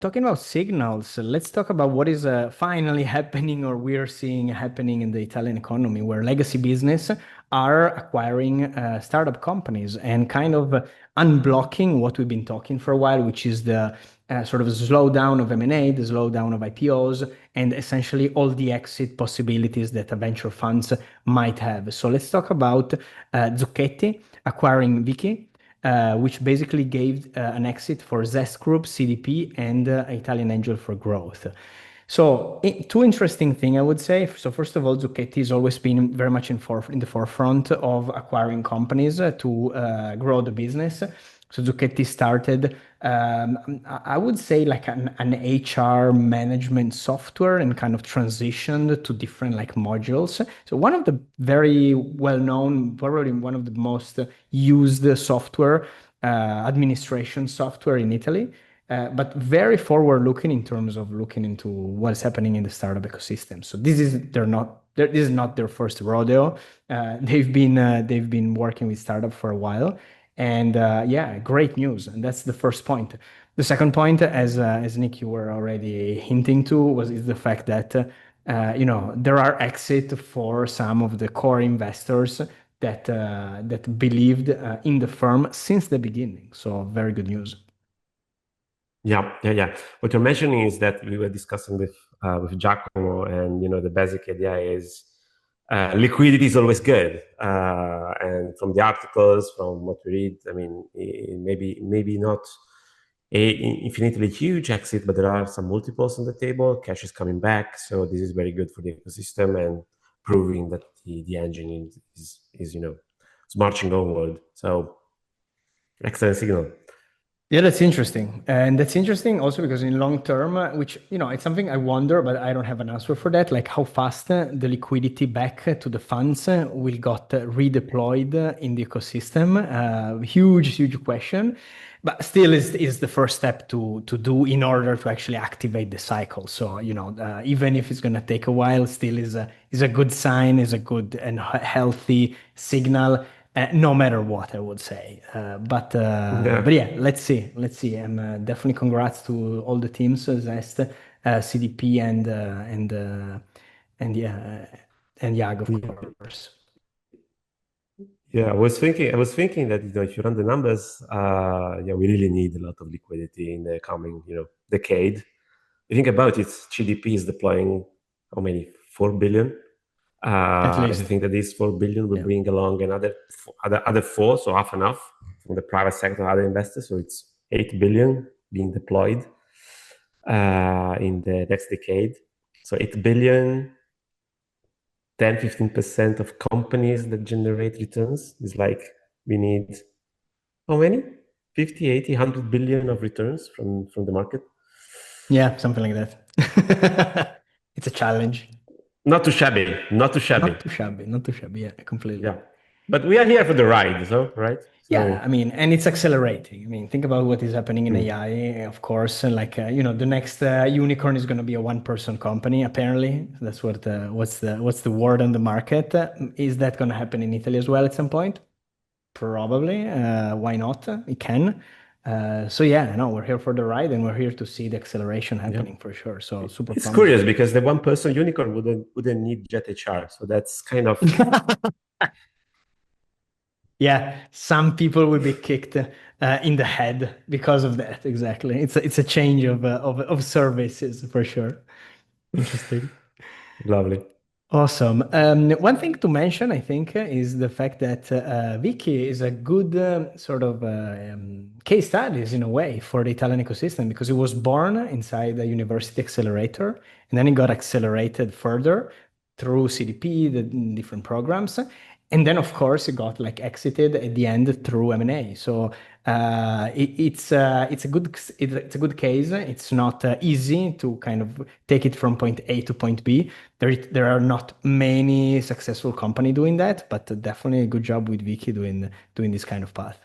Talking about signals, let's talk about what is finally happening or we're seeing happening in the Italian economy, where legacy business are acquiring startup companies and kind of unblocking what we've been talking for a while, which is the sort of slowdown of M&A, the slowdown of IPOs, and essentially all the exit possibilities that a venture funds might have. So let's talk about Zucchetti acquiring Vikey, which basically gave an exit for Zest Group, CDP, and Italian Angel for Growth. So, two interesting things, I would say. So, first of all, Zucchetti has always been very much in the forefront of acquiring companies to grow the business. So, Zucchetti started, I would say, like an HR management software and kind of transitioned to different like modules. So, one of the very well known, probably one of the most used software, administration software in Italy, but very forward looking in terms of looking into what's happening in the startup ecosystem. So this is not their first rodeo. They've been working with startup for a while, and yeah, great news. And that's the first point. The second point, as Nick you were already hinting to, is the fact that there are exit for some of the core investors that believed in the firm since the beginning. So very good news. Yeah. What you're mentioning is that we were discussing with Giacomo, and the basic idea is liquidity is always good. And from the articles, from what we read, I mean, maybe not a infinitely huge exit, but there are some multiples on the table. Cash is coming back, so this is very good for the ecosystem and proving that the engine is marching onward. So excellent signal. Yeah, that's interesting. And that's interesting also because in long term, which, it's something I wonder, but I don't have an answer for that, like how fast the liquidity back to the funds will got redeployed in the ecosystem. Huge question. But still is the first step to do in order to actually activate the cycle. So, even if it's going to take a while, still is a good sign, is a good and healthy signal no matter what, I would say. But Yeah. yeah, let's see. And definitely congrats to all the teams, Zest, CDP, and yeah, and YAG, of course. Yeah, I was thinking that if you run the numbers, yeah, we really need a lot of liquidity in the coming, decade. You think about it, GDP is deploying how many? 4 billion. At If you least, think that these 4 billion will yeah. bring along other four, so half and half from the private sector, other investors, so it's 8 billion being deployed in the next decade. So 8 billion, 10-15% of companies that generate returns is like we need how many? 50, 80, 100 billion of returns from the market. Yeah, something like that. It's a challenge. Not too shabby, not too shabby. Not too shabby, yeah, completely. Yeah. But we are here for the ride, so right? Yeah, I So mean, and it's accelerating. I mean, think about what is happening in mm, AI, of course. Like, the next unicorn is going to be a one-person company, apparently. That's what's the word on the market. Is that going to happen in Italy as well at some point? Probably. Why not? It can. So yeah, no, we're here for the ride, and we're here to see the acceleration yeah. happening for sure. So super It's promising. curious because the one person unicorn wouldn't need Jet HR. So that's kind of Yeah, some people will be kicked in the head because of that. Exactly. It's a change of services for sure. Interesting. lovely. Awesome. One thing to mention, I think, is the fact that Vicky is a good sort of case studies in a way for the Italian ecosystem because it was born inside the university accelerator and then it got accelerated further through CDP, the different programs. And then, of course, it got like exited at the end through M&A. So it's a good case. It's not easy to kind of take it from point A to point B. There are not many successful company doing that, but definitely a good job with Vicky doing this kind of path.